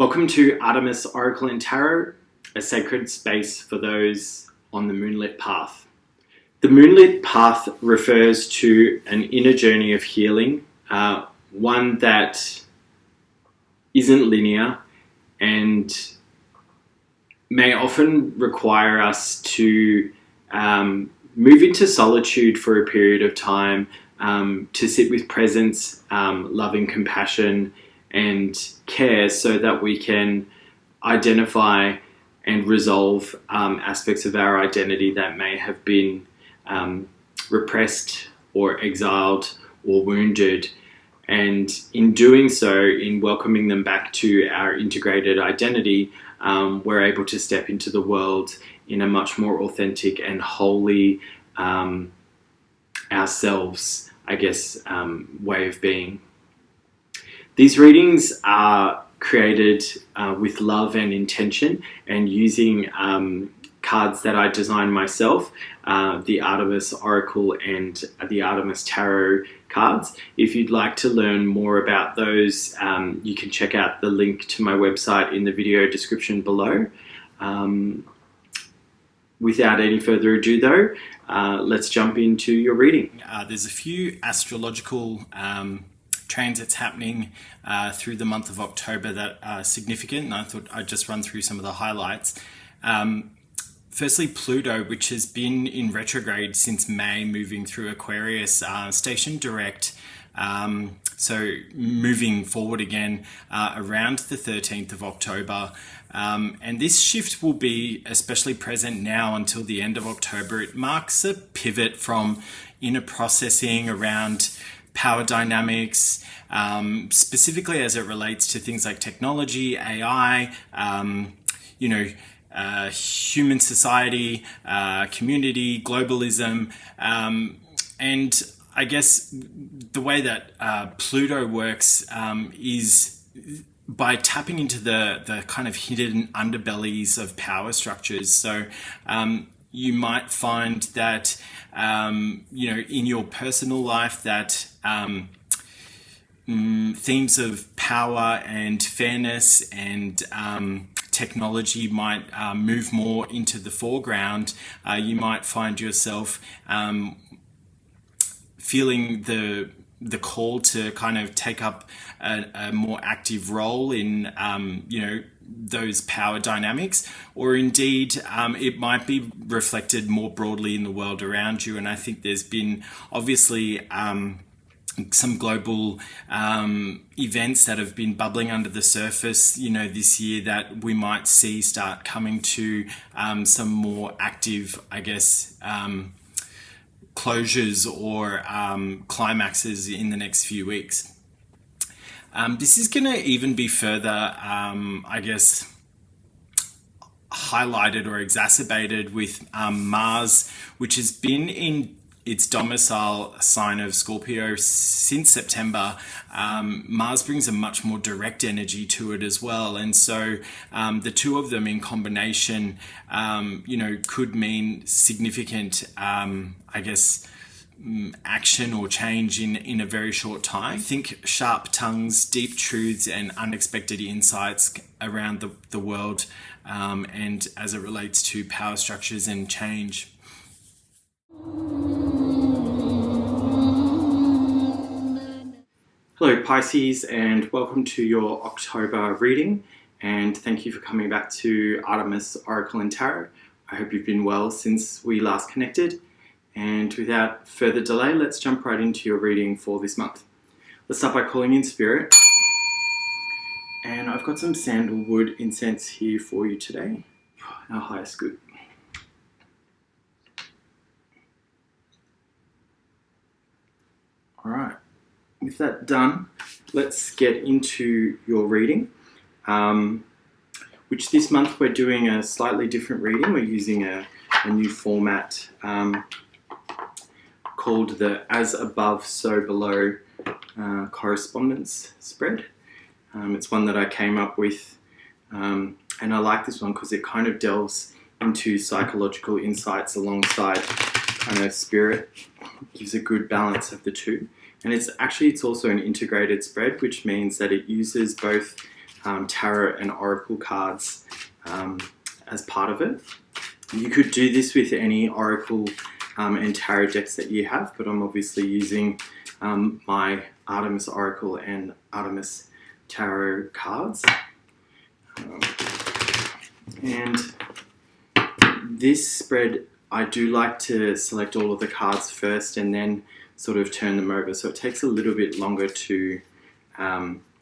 Welcome to Artemis Oracle and Tarot, a sacred space for those on the moonlit path. The moonlit path refers to an inner journey of healing, one that isn't linear and may often require us to move into solitude for a period of time, to sit with presence, loving compassion, and care so that we can identify and resolve aspects of our identity that may have been repressed or exiled or wounded. And in doing so, in welcoming them back to our integrated identity, we're able to step into the world in a much more authentic and holy ourselves, I guess, way of being. These readings are created with love and intention and using cards that I designed myself, the Artemis Oracle and the Artemis Tarot cards. If you'd like to learn more about those, you can check out the link to my website in the video description below. Without any further ado though, let's jump into your reading. There's a few astrological transits happening through the month of October that are significant, and I thought I'd just run through some of the highlights. Firstly, Pluto, which has been in retrograde since May, moving through Aquarius, stationed direct, so moving forward again around the 13th of October. And this shift will be especially present now until the end of October. It marks a pivot from inner processing around power dynamics, specifically as it relates to things like technology, AI, human society, community, globalism, and I guess the way that Pluto works is by tapping into the kind of hidden underbellies of power structures. So you might find that in your personal life that themes of power and fairness and technology might move more into the foreground. You might find yourself feeling the call to kind of take up a more active role in those power dynamics, or indeed it might be reflected more broadly in the world around you. And I think there's been obviously some global events that have been bubbling under the surface, this year that we might see start coming to some more active, I guess, closures or climaxes in the next few weeks. This is going to even be further, highlighted or exacerbated with Mars, which has been in its domicile sign of Scorpio since September. Mars brings a much more direct energy to it as well. And so the two of them in combination, could mean significant, action or change in a very short time. Think sharp tongues, deep truths, and unexpected insights around the world, and as it relates to power structures and change. Hello Pisces, and welcome to your October reading, and thank you for coming back to Artemis Oracle and Tarot. I hope you've been well since we last connected, and without further delay, let's jump right into your reading for this month. Let's start by calling in spirit, and I've got some sandalwood incense here for you today, our highest good. All right. With that done, let's get into your reading, which this month we're doing a slightly different reading. We're using a new format called the As Above, So Below correspondence spread. It's one that I came up with, and I like this one because it kind of delves into psychological insights alongside kind of spirit, gives a good balance of the two. And it's also an integrated spread, which means that it uses both tarot and oracle cards as part of it. You could do this with any oracle and tarot decks that you have, but I'm obviously using my Artemis oracle and Artemis tarot cards. And this spread, I do like to select all of the cards first and then sort of turn them over. So it takes a little bit longer to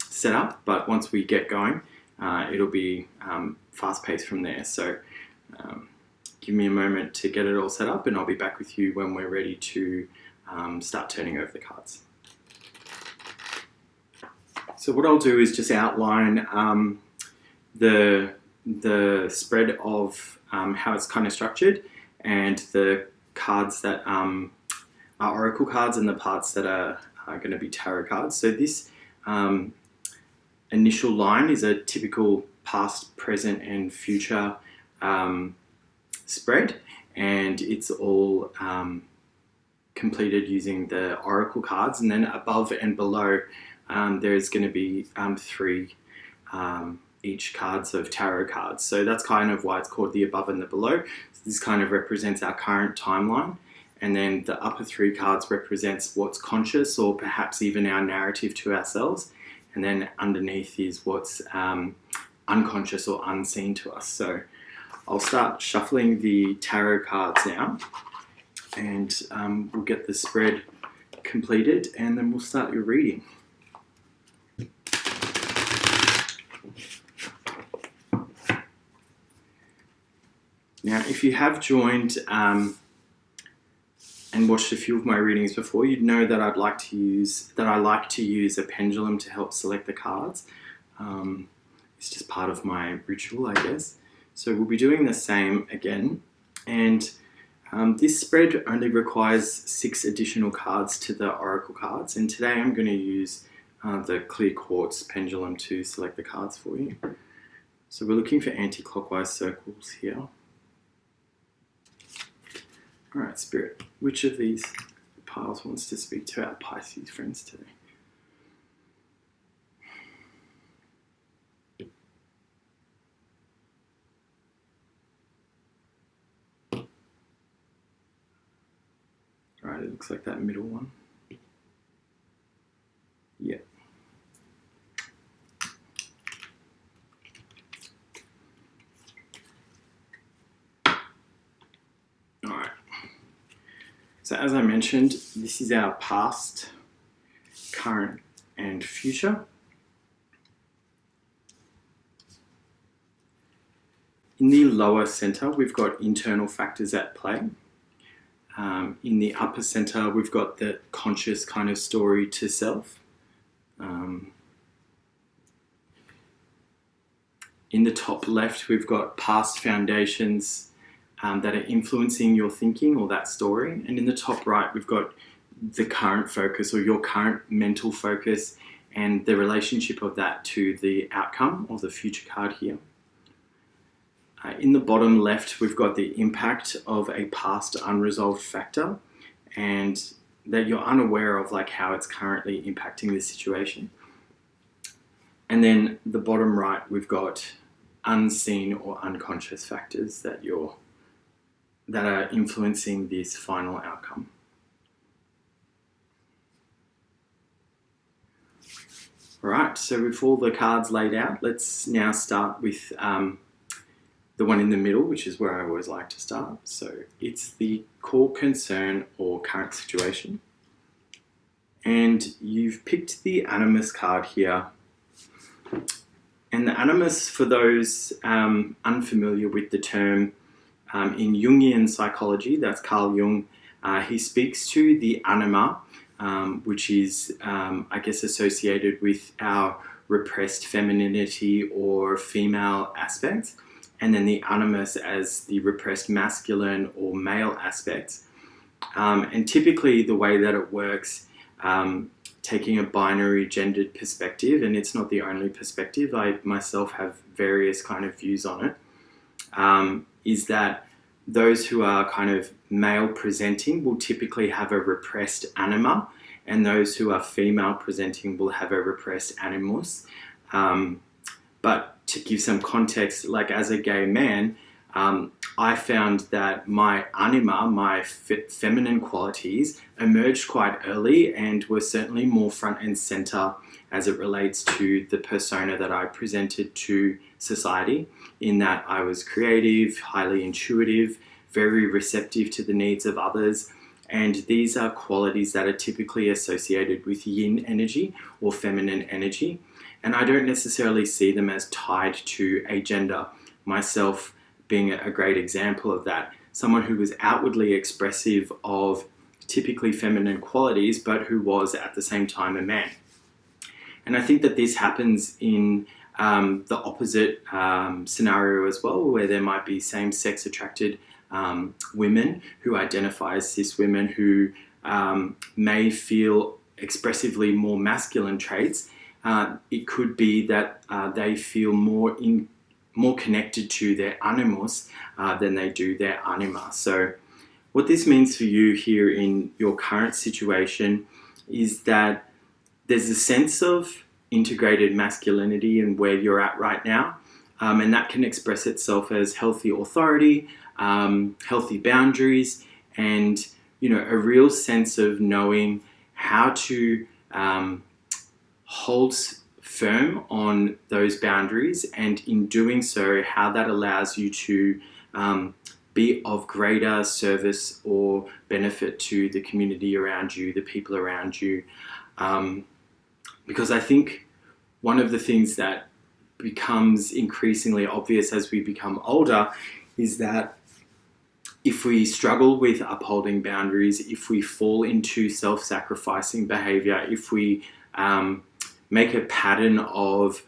set up, but once we get going, it'll be fast paced from there. So give me a moment to get it all set up and I'll be back with you when we're ready to start turning over the cards. So what I'll do is just outline the spread of how it's kind of structured and the cards that are oracle cards and the parts that are going to be tarot cards. So this initial line is a typical past, present and future spread, and it's all completed using the oracle cards, and then above and below there's going to be 3 each cards of tarot cards. So that's kind of why it's called the above and the below. So this kind of represents our current timeline, and then the upper 3 cards represents what's conscious or perhaps even our narrative to ourselves, and then underneath is what's unconscious or unseen to us. So I'll start shuffling the tarot cards now, and we'll get the spread completed and then we'll start your reading. Now, if you have joined and watched a few of my readings before, you'd know that I like to use a pendulum to help select the cards. It's just part of my ritual, I guess. So we'll be doing the same again, and this spread only requires 6 additional cards to the oracle cards, and today I'm going to use the clear quartz pendulum to select the cards for you. So we're looking for anti-clockwise circles here. Alright, Spirit, which of these piles wants to speak to our Pisces friends today? Alright, it looks like that middle one. Yeah. Alright. So as I mentioned, this is our past, current, and future. In the lower center, we've got internal factors at play. In the upper center, we've got the conscious kind of story to self. In the top left, we've got past foundations that are influencing your thinking or that story. And in the top right, we've got the current focus or your current mental focus and the relationship of that to the outcome of the future card here. In the bottom left, we've got the impact of a past unresolved factor and that you're unaware of, like how it's currently impacting the situation. And then the bottom right, we've got unseen or unconscious factors that are influencing this final outcome. All right, so with all the cards laid out, let's now start with the one in the middle, which is where I always like to start. So it's the core concern or current situation. And you've picked the Animus card here. And the Animus, for those unfamiliar with the term, in Jungian psychology, that's Carl Jung, he speaks to the anima, which is, I guess, associated with our repressed femininity or female aspects, and then the animus as the repressed masculine or male aspects. And typically the way that it works, taking a binary gendered perspective, and it's not the only perspective, I myself have various kind of views on it, is that those who are kind of male presenting will typically have a repressed anima, and those who are female presenting will have a repressed animus. But to give some context, like as a gay man, I found that my anima, my feminine qualities, emerged quite early and were certainly more front and center as it relates to the persona that I presented to society, in that I was creative, highly intuitive, very receptive to the needs of others. And these are qualities that are typically associated with yin energy or feminine energy. And I don't necessarily see them as tied to a gender. Myself being a great example of that. Someone who was outwardly expressive of typically feminine qualities, but who was at the same time a man. And I think that this happens in the opposite scenario as well, where there might be same-sex attracted women who identify as cis women who may feel expressively more masculine traits. It could be that they feel more connected to their animus than they do their anima. So what this means for you here in your current situation is that there's a sense of integrated masculinity in where you're at right now, and that can express itself as healthy authority, healthy boundaries, and a real sense of knowing how to hold firm on those boundaries, and in doing so, how that allows you to be of greater service or benefit to the community around you, the people around you. Because I think one of the things that becomes increasingly obvious as we become older is that if we struggle with upholding boundaries, if we fall into self-sacrificing behavior, if we make a pattern of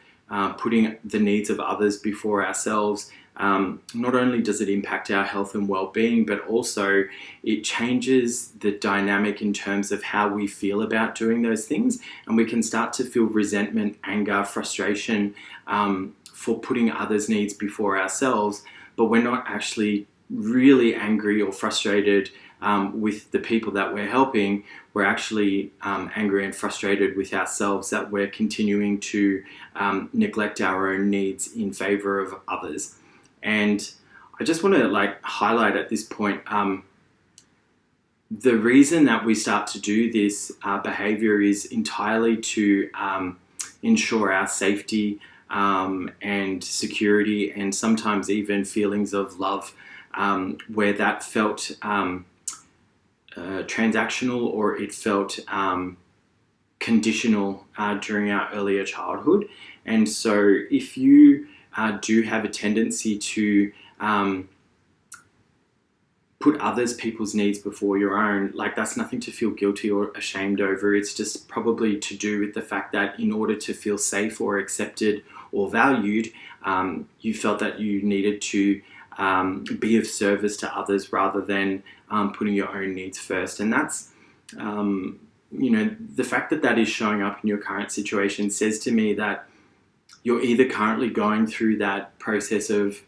putting the needs of others before ourselves, not only does it impact our health and well-being, but also it changes the dynamic in terms of how we feel about doing those things. And we can start to feel resentment, anger, frustration for putting others' needs before ourselves, but we're not actually really angry or frustrated with the people that we're helping. We're actually angry and frustrated with ourselves that we're continuing to neglect our own needs in favor of others. And I just want to highlight at this point, the reason that we start to do this behavior is entirely to ensure our safety and security, and sometimes even feelings of love, where that felt transactional, or it felt conditional during our earlier childhood. And so if you do have a tendency to put people's needs before your own, that's nothing to feel guilty or ashamed over. It's just probably to do with the fact that in order to feel safe or accepted or valued, you felt that you needed to be of service to others rather than putting your own needs first. And that's, the fact that that is showing up in your current situation says to me that you're either currently going through that process of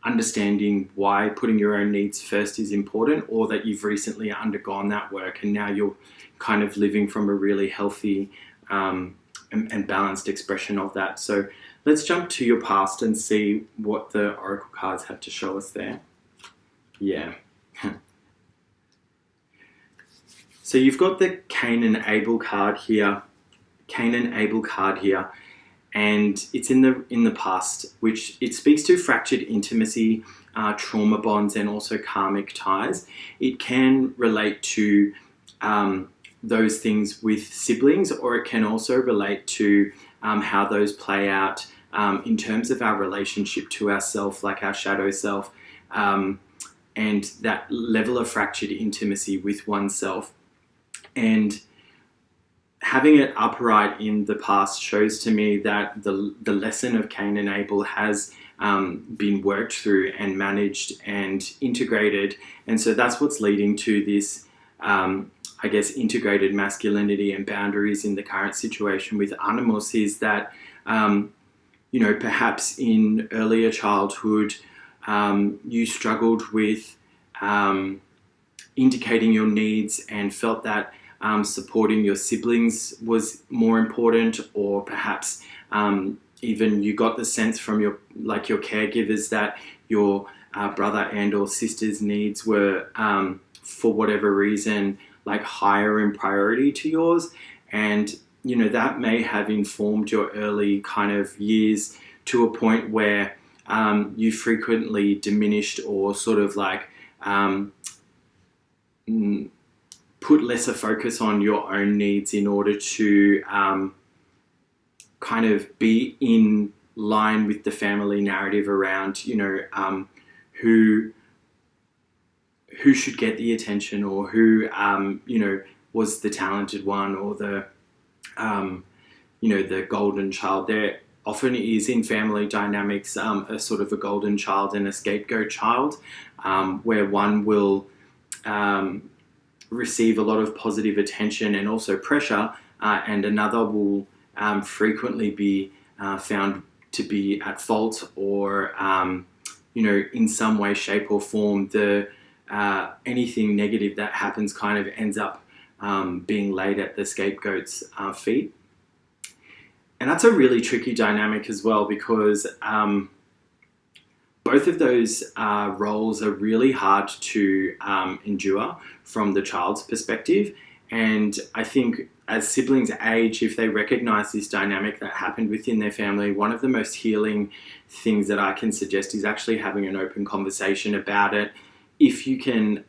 understanding why putting your own needs first is important, or that you've recently undergone that work and now you're kind of living from a really healthy and balanced expression of that. So let's jump to your past and see what the oracle cards have to show us there. Yeah. So you've got the Cain and Abel card here. And it's in the past, which it speaks to fractured intimacy, trauma bonds, and also karmic ties. It can relate to those things with siblings, or it can also relate to how those play out in terms of our relationship to ourself, like our shadow self, and that level of fractured intimacy with oneself. And having it upright in the past shows to me that the lesson of Cain and Abel has been worked through and managed and integrated. And so that's what's leading to this, integrated masculinity and boundaries in the current situation with Animus, is that, perhaps in earlier childhood, you struggled with indicating your needs and felt that supporting your siblings was more important, or perhaps Even you got the sense from your caregivers that your brother and or sister's needs were, for whatever reason, like higher in priority to yours. And, that may have informed your early kind of years to a point where you frequently diminished or sort of like put lesser focus on your own needs in order to kind of be in line with the family narrative around, who should get the attention, or who, was the talented one, or the, the golden child. There often is in family dynamics a sort of a golden child and a scapegoat child, where one will receive a lot of positive attention and also pressure, and another will frequently be found to be at fault, or in some way, shape or form, anything negative that happens kind of ends up being laid at the scapegoat's feet. And that's a really tricky dynamic as well, because both of those roles are really hard to endure from the child's perspective. And I think as siblings age, if they recognize this dynamic that happened within their family, one of the most healing things that I can suggest is actually having an open conversation about it. If you can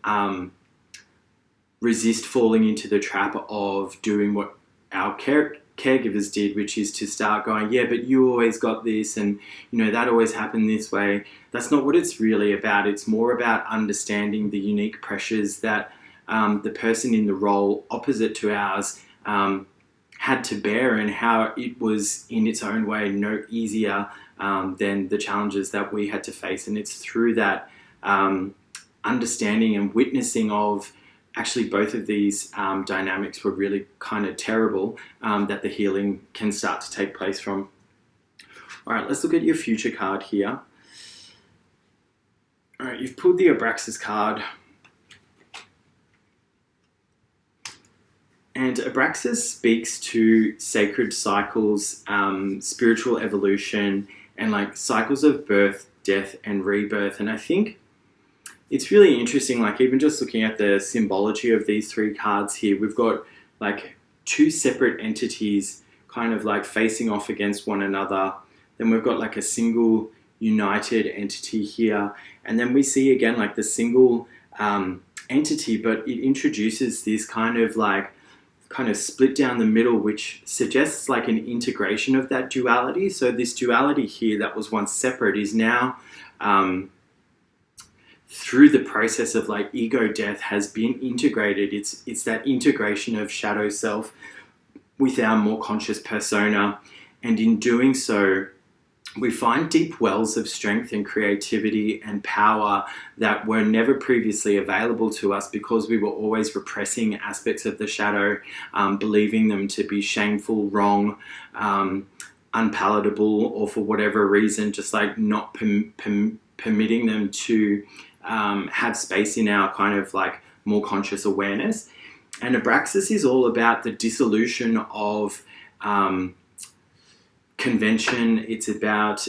resist falling into the trap of doing what our caregivers did, which is to start going, yeah, but you always got this, and that always happened this way. That's not what it's really about. It's more about understanding the unique pressures that the person in the role opposite to ours had to bear, and how it was in its own way no easier than the challenges that we had to face. And it's through that understanding and witnessing of actually both of these dynamics were really kind of terrible, that the healing can start to take place from. All right, let's look at your future card here. All right, you've pulled the Abraxas card. And Abraxas speaks to sacred cycles, spiritual evolution, and like cycles of birth, death, and rebirth. And I think it's really interesting, like even just looking at the symbology of these three cards here, we've got like two separate entities kind of like facing off against one another. Then we've got like a single united entity here. And then we see again like the single entity, but it introduces this kind of split down the middle, which suggests like an integration of that duality. So this duality here that was once separate is now, through the process of like ego death, has been integrated. It's that integration of shadow self with our more conscious persona. And in doing so, we find deep wells of strength and creativity and power that were never previously available to us, because we were always repressing aspects of the shadow, believing them to be shameful, wrong, unpalatable, or for whatever reason, just like not permitting them to have space in our kind of like more conscious awareness. And Abraxas is all about the dissolution of convention. It's about,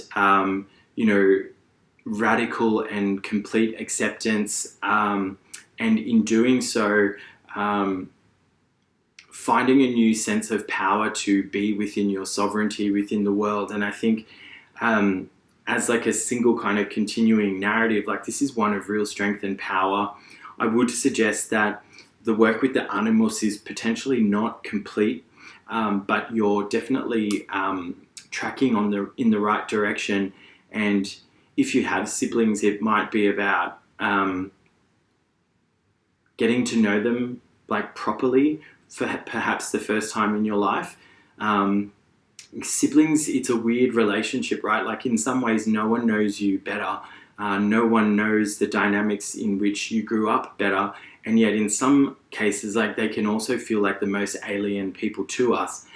radical and complete acceptance. And in doing so, finding a new sense of power to be within your sovereignty within the world. And I think as like a single kind of continuing narrative, like this is one of real strength and power. I would suggest that the work with the Animus is potentially not complete, but you're definitely tracking in the right direction. And if you have siblings, it might be about getting to know them like properly for perhaps the first time in your life. Siblings, it's a weird relationship, right? Like in some ways, no one knows you better. No one knows the dynamics in which you grew up better. And yet in some cases, like they can also feel like the most alien people to us.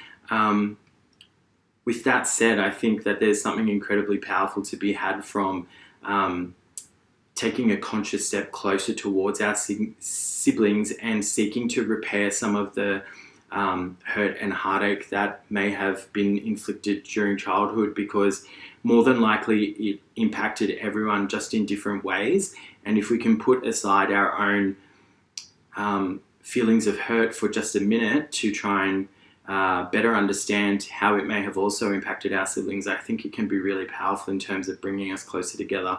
With that said, I think that there's something incredibly powerful to be had from taking a conscious step closer towards our siblings and seeking to repair some of the hurt and heartache that may have been inflicted during childhood, because more than likely it impacted everyone just in different ways. And if we can put aside our own feelings of hurt for just a minute to try and better understand how it may have also impacted our siblings, I think it can be really powerful in terms of bringing us closer together.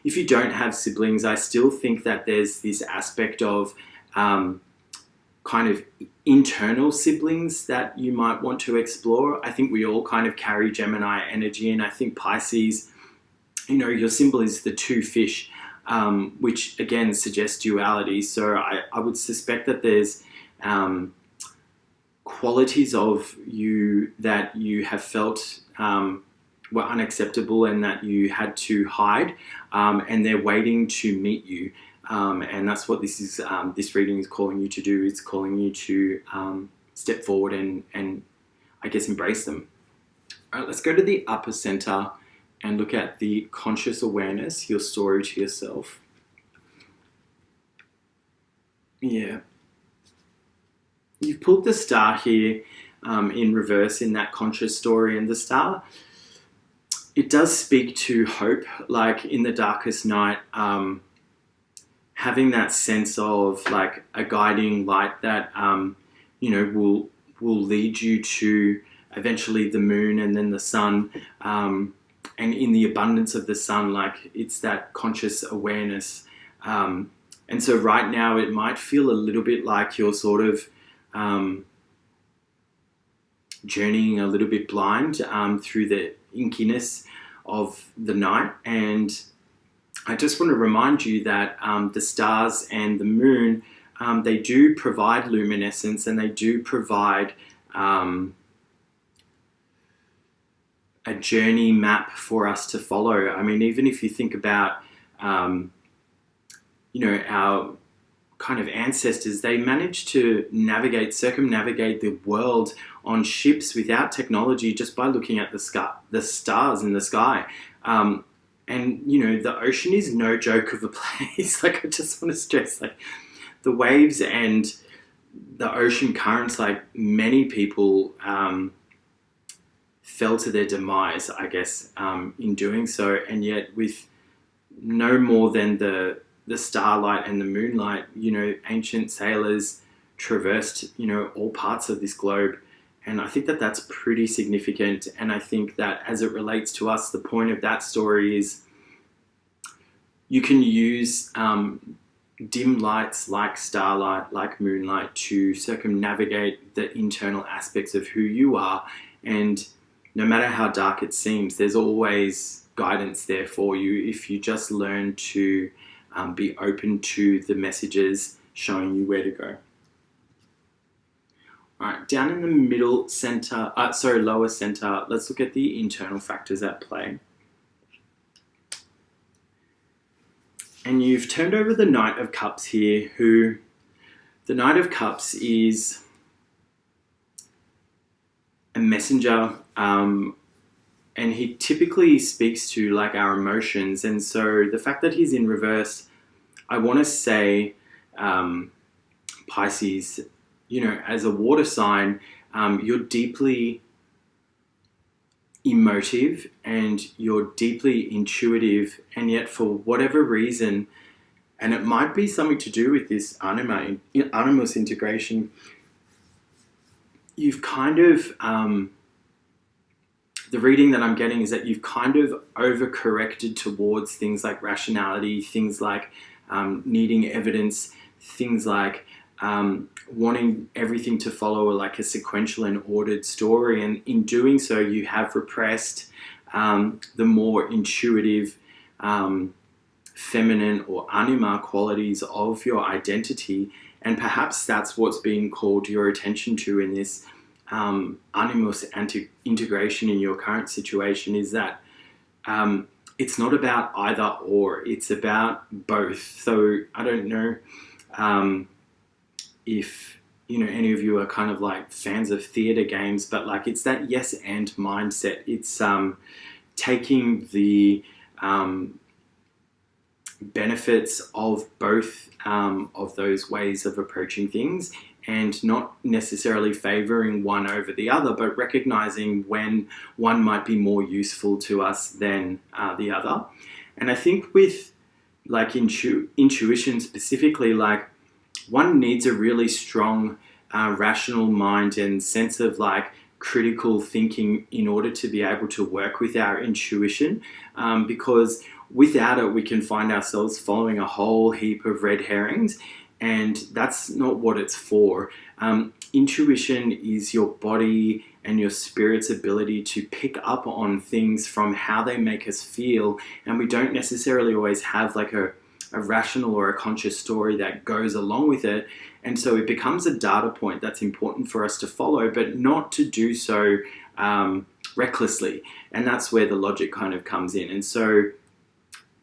If you don't have siblings, I still think that there's this aspect of kind of internal siblings that you might want to explore. I think we all kind of carry Gemini energy, and I think Pisces, your symbol is the two fish, which again suggests duality. So I would suspect that there's qualities of you that you have felt were unacceptable and that you had to hide, and they're waiting to meet you. And that's what this reading is calling you to do. It's calling you to step forward and I guess embrace them. All right, let's go to the upper center and look at the conscious awareness, your story to yourself. Yeah. You've pulled the star here in reverse in that conscious story, and the star, it does speak to hope, like in the darkest night, having that sense of like a guiding light that will lead you to eventually the moon and then the sun, and in the abundance of the sun, like it's that conscious awareness. And so right now it might feel a little bit like you're sort of journeying a little bit blind through the inkiness of the night. And I just want to remind you that the stars and the moon, they do provide luminescence, and they do provide a journey map for us to follow. I mean, even if you think about, our kind of ancestors, they managed to circumnavigate the world on ships without technology, just by looking at the stars in the sky. And, the ocean is no joke of a place. Like, I just want to stress, like, the waves and the ocean currents, like, many people fell to their demise, I guess, in doing so. And yet with no more than the starlight and the moonlight, ancient sailors traversed, all parts of this globe. And I think that that's pretty significant. And I think that as it relates to us, the point of that story is you can use dim lights like starlight, like moonlight, to circumnavigate the internal aspects of who you are. And no matter how dark it seems, there's always guidance there for you if you just learn to be open to the messages showing you where to go. All right, down in the lower center, let's look at the internal factors at play. And you've turned over the Knight of Cups here, the Knight of Cups is a messenger, and he typically speaks to like our emotions. And so the fact that he's in reverse, I want to say, Pisces, as a water sign, you're deeply emotive and you're deeply intuitive, and yet for whatever reason, and it might be something to do with this Animus integration, you've kind of, the reading that I'm getting is that you've kind of overcorrected towards things like rationality, things like needing evidence, things like wanting everything to follow like a sequential and ordered story. And in doing so, you have repressed the more intuitive, feminine or anima qualities of your identity. And perhaps that's what's being called your attention to in this animus integration in your current situation, is that it's not about either or, it's about both. So I don't know if any of you are kind of like fans of theater games, but like it's that yes and mindset. It's taking the benefits of both of those ways of approaching things, and not necessarily favoring one over the other, but recognizing when one might be more useful to us than the other. And I think with like intuition specifically, like one needs a really strong rational mind and sense of like critical thinking in order to be able to work with our intuition, because without it we can find ourselves following a whole heap of red herrings, and that's not what it's for. Intuition is your body and your spirit's ability to pick up on things from how they make us feel, and we don't necessarily always have like a rational or a conscious story that goes along with it. And so it becomes a data point that's important for us to follow, but not to do so recklessly. And that's where the logic kind of comes in. And so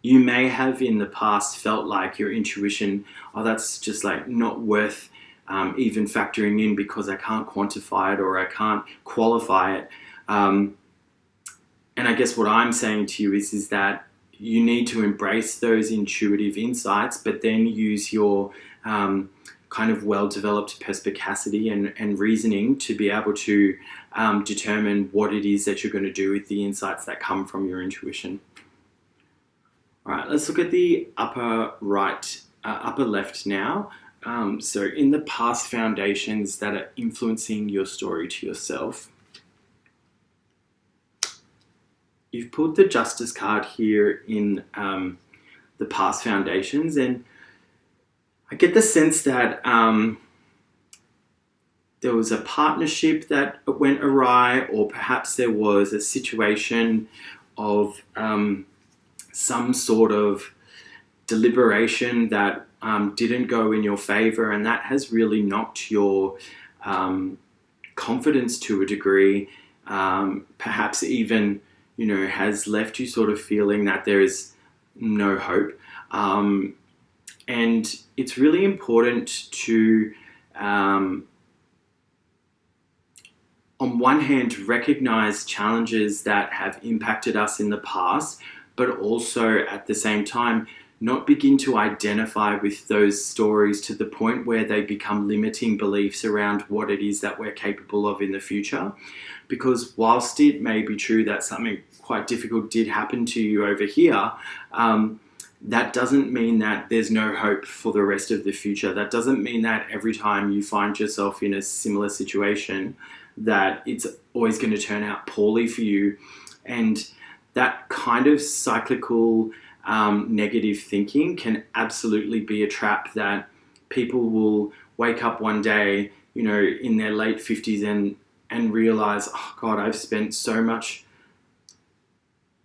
you may have in the past felt like your intuition, oh, that's just like not worth even factoring in because I can't quantify it or I can't qualify it. And I guess what I'm saying to you is that you need to embrace those intuitive insights, but then use your kind of well-developed perspicacity and reasoning to be able to determine what it is that you're going to do with the insights that come from your intuition. All right, let's look at the upper left now. So in the past foundations that are influencing your story to yourself, you've pulled the Justice card here in the past foundations, and I get the sense that there was a partnership that went awry, or perhaps there was a situation of some sort of deliberation that didn't go in your favor, and that has really knocked your confidence to a degree, perhaps even, has left you sort of feeling that there is no hope. And it's really important to, on one hand, recognize challenges that have impacted us in the past, but also at the same time, not begin to identify with those stories to the point where they become limiting beliefs around what it is that we're capable of in the future. Because whilst it may be true that something quite difficult did happen to you over here, that doesn't mean that there's no hope for the rest of the future. That doesn't mean that every time you find yourself in a similar situation that it's always going to turn out poorly for you. And that kind of cyclical negative thinking can absolutely be a trap that people will wake up one day, in their late 50s and realize, oh God, I've spent so much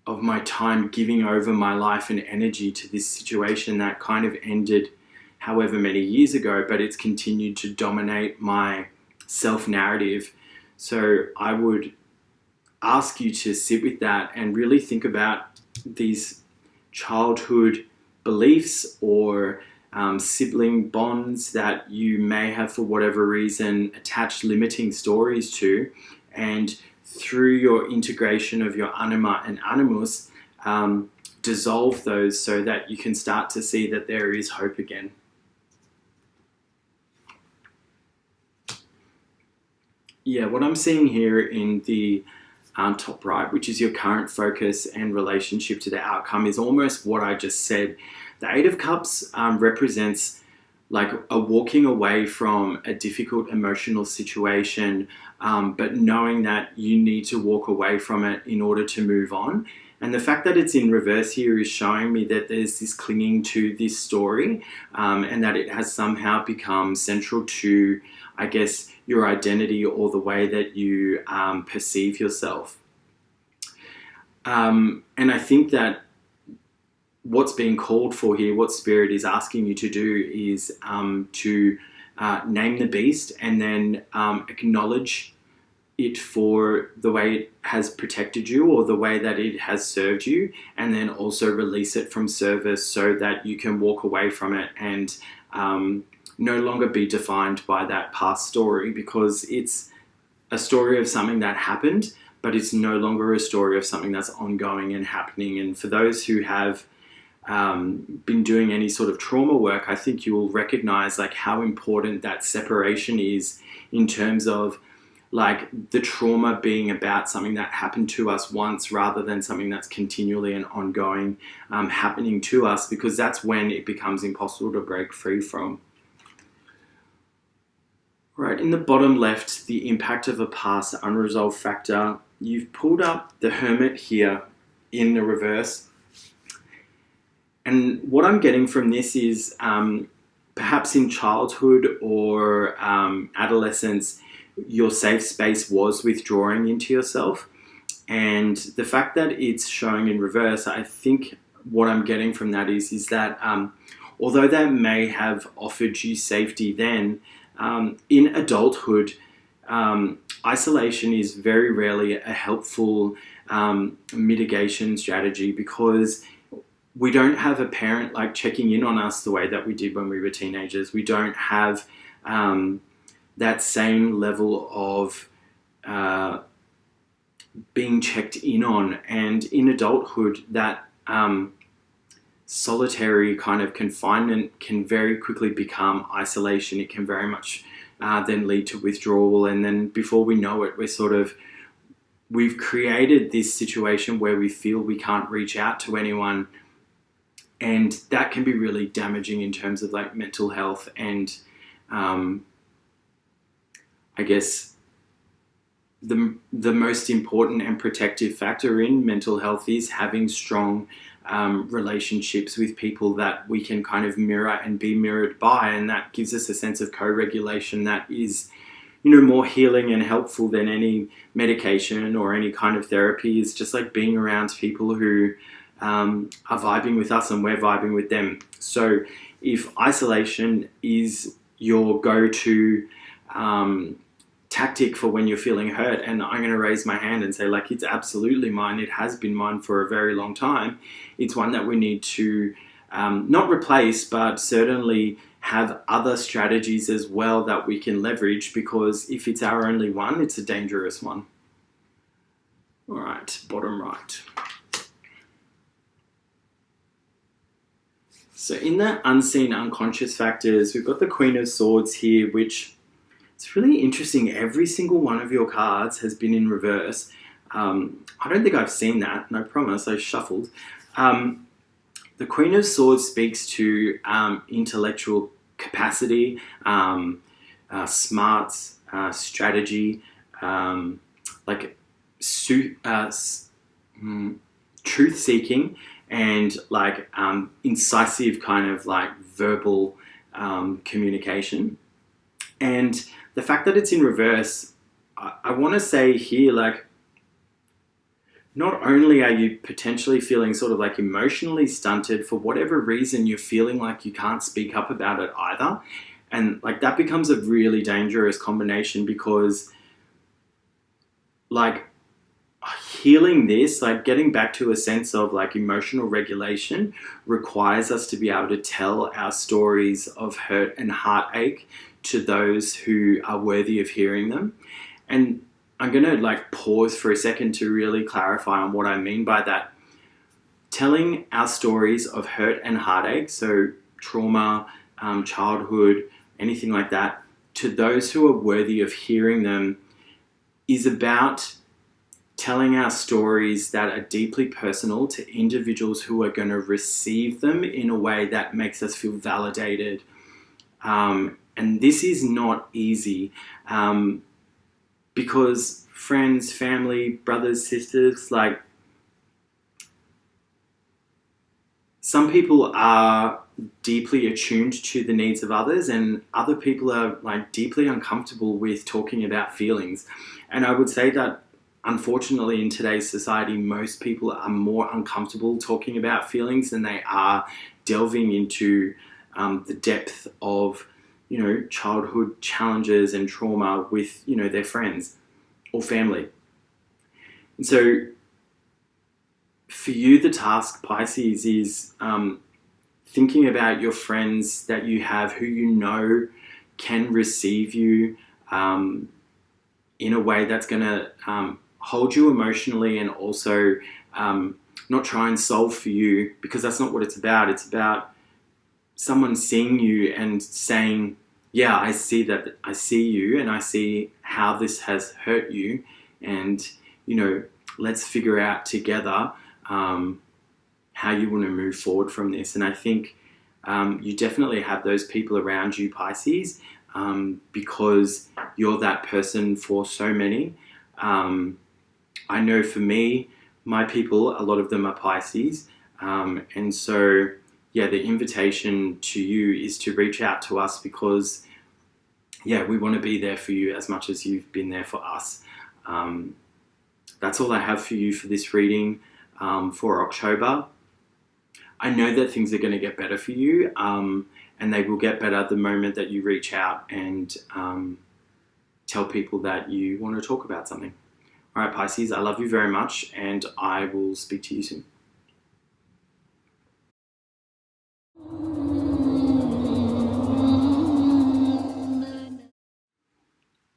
of my time giving over my life and energy to this situation that kind of ended however many years ago, but it's continued to dominate my self-narrative. So I would ask you to sit with that and really think about these childhood beliefs or sibling bonds that you may have, for whatever reason, attached limiting stories to, and through your integration of your anima and animus, dissolve those so that you can start to see that there is hope again. Yeah, what I'm seeing here in the top right, which is your current focus and relationship to the outcome, is almost what I just said. The Eight of Cups represents like a walking away from a difficult emotional situation, but knowing that you need to walk away from it in order to move on. And the fact that it's in reverse here is showing me that there's this clinging to this story, and that it has somehow become central to, I guess, your identity or the way that you perceive yourself. And I think that what's being called for here, what Spirit is asking you to do, is to name the beast and then acknowledge it for the way it has protected you or the way that it has served you, and then also release it from service so that you can walk away from it and no longer be defined by that past story, because it's a story of something that happened, but it's no longer a story of something that's ongoing and happening. And for those who have been doing any sort of trauma work, I think you will recognize like how important that separation is in terms of like the trauma being about something that happened to us once rather than something that's continually and ongoing happening to us, because that's when it becomes impossible to break free from. Right, in the bottom left, the impact of a past unresolved factor. You've pulled up the Hermit here in the reverse. And what I'm getting from this is perhaps in childhood or adolescence, your safe space was withdrawing into yourself. And the fact that it's showing in reverse, I think what I'm getting from that is that although that may have offered you safety then, in adulthood, isolation is very rarely a helpful mitigation strategy, because we don't have a parent like checking in on us the way that we did when we were teenagers. We don't have that same level of being checked in on. And in adulthood, that solitary kind of confinement can very quickly become isolation. It can very much then lead to withdrawal. And then before we know it, we've created this situation where we feel we can't reach out to anyone. And that can be really damaging in terms of like mental health. And I guess the most important and protective factor in mental health is having strong relationships with people that we can kind of mirror and be mirrored by, and that gives us a sense of co-regulation that is, more healing and helpful than any medication or any kind of therapy. Is just like being around people who are vibing with us and we're vibing with them. So if isolation is your go-to tactic for when you're feeling hurt, and I'm going to raise my hand and say like it's absolutely mine, it has been mine for a very long time, it's one that we need to not replace, but certainly have other strategies as well that we can leverage, because if it's our only one, it's a dangerous one. All right, bottom right. So in the unseen unconscious factors, we've got the Queen of Swords here, which it's really interesting. Every single one of your cards has been in reverse. I don't think I've seen that, and I promise I shuffled. The Queen of Swords speaks to intellectual capacity, smarts, strategy, truth-seeking, and like incisive kind of like verbal communication. And the fact that it's in reverse, I want to say here, like, not only are you potentially feeling sort of like emotionally stunted, for whatever reason, you're feeling like you can't speak up about it either. And like that becomes a really dangerous combination, because like healing this, like getting back to a sense of like emotional regulation, requires us to be able to tell our stories of hurt and heartache to those who are worthy of hearing them. And I'm going to like pause for a second to really clarify on what I mean by that. Telling our stories of hurt and heartache, so trauma, childhood, anything like that, to those who are worthy of hearing them, is about telling our stories that are deeply personal to individuals who are going to receive them in a way that makes us feel validated. And this is not easy, because friends, family, brothers, sisters, like some people are deeply attuned to the needs of others, and other people are like deeply uncomfortable with talking about feelings. And I would say that unfortunately in today's society, most people are more uncomfortable talking about feelings than they are delving into the depth of childhood challenges and trauma with, their friends or family. And so for you, the task, Pisces, is thinking about your friends that you have who you know can receive you in a way that's going to hold you emotionally, and also not try and solve for you, because that's not what it's about. It's about someone seeing you and saying, yeah, I see you, and I see how this has hurt you, and let's figure out together how you want to move forward from this. And I think you definitely have those people around you, Pisces, because you're that person for so many. I know for me, my people, a lot of them are Pisces, and so the invitation to you is to reach out to us, because we want to be there for you as much as you've been there for us. That's all I have for you for this reading for October. I know that things are going to get better for you, and they will get better the moment that you reach out and tell people that you want to talk about something. All right, Pisces, I love you very much, and I will speak to you soon.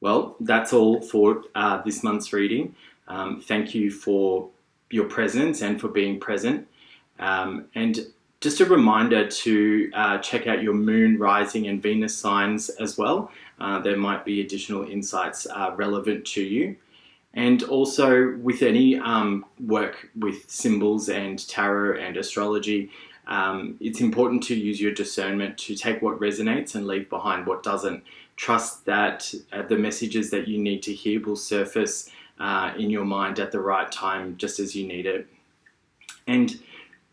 Well, that's all for this month's reading. Thank you for your presence and for being present. And just a reminder to check out your moon, rising and Venus signs as well. There might be additional insights relevant to you. And also with any work with symbols and tarot and astrology, it's important to use your discernment to take what resonates and leave behind what doesn't. Trust that the messages that you need to hear will surface in your mind at the right time, just as you need it. And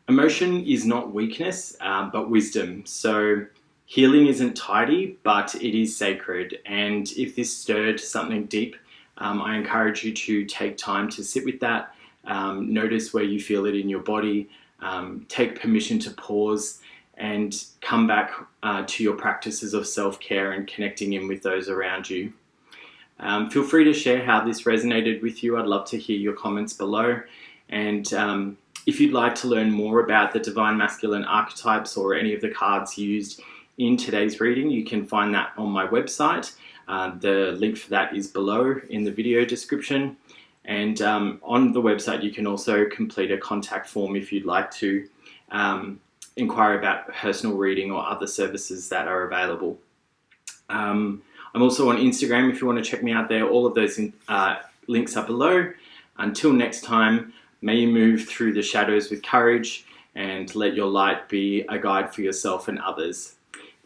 emotion is not weakness, but wisdom. So healing isn't tidy, but it is sacred. And if this stirred something deep, I encourage you to take time to sit with that, notice where you feel it in your body, take permission to pause and come back to your practices of self-care and connecting in with those around you. Feel free to share how this resonated with you. I'd love to hear your comments below. And if you'd like to learn more about the Divine Masculine archetypes or any of the cards used in today's reading, you can find that on my website. The link for that is below in the video description. And on the website, you can also complete a contact form if you'd like to inquire about personal reading or other services that are available. I'm also on Instagram if you want to check me out there. All of those links are below. Until next time, may you move through the shadows with courage and let your light be a guide for yourself and others.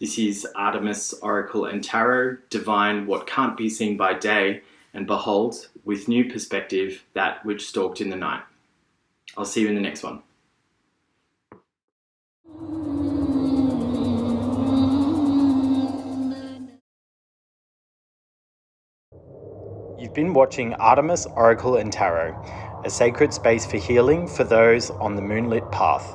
This is Artemis, Oracle and Tarot, divine what can't be seen by day, and behold, with new perspective, that which stalked in the night. I'll see you in the next one. You've been watching Artemis, Oracle and Tarot, a sacred space for healing for those on the moonlit path.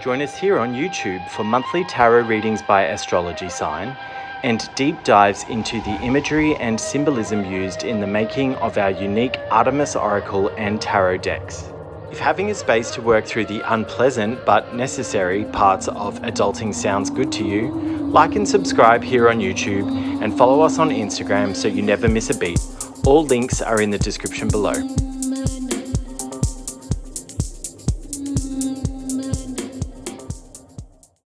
Join us here on YouTube for monthly tarot readings by astrology sign and deep dives into the imagery and symbolism used in the making of our unique Artemis Oracle and Tarot decks. If having a space to work through the unpleasant but necessary parts of adulting sounds good to you, like and subscribe here on YouTube and follow us on Instagram so you never miss a beat. All links are in the description below.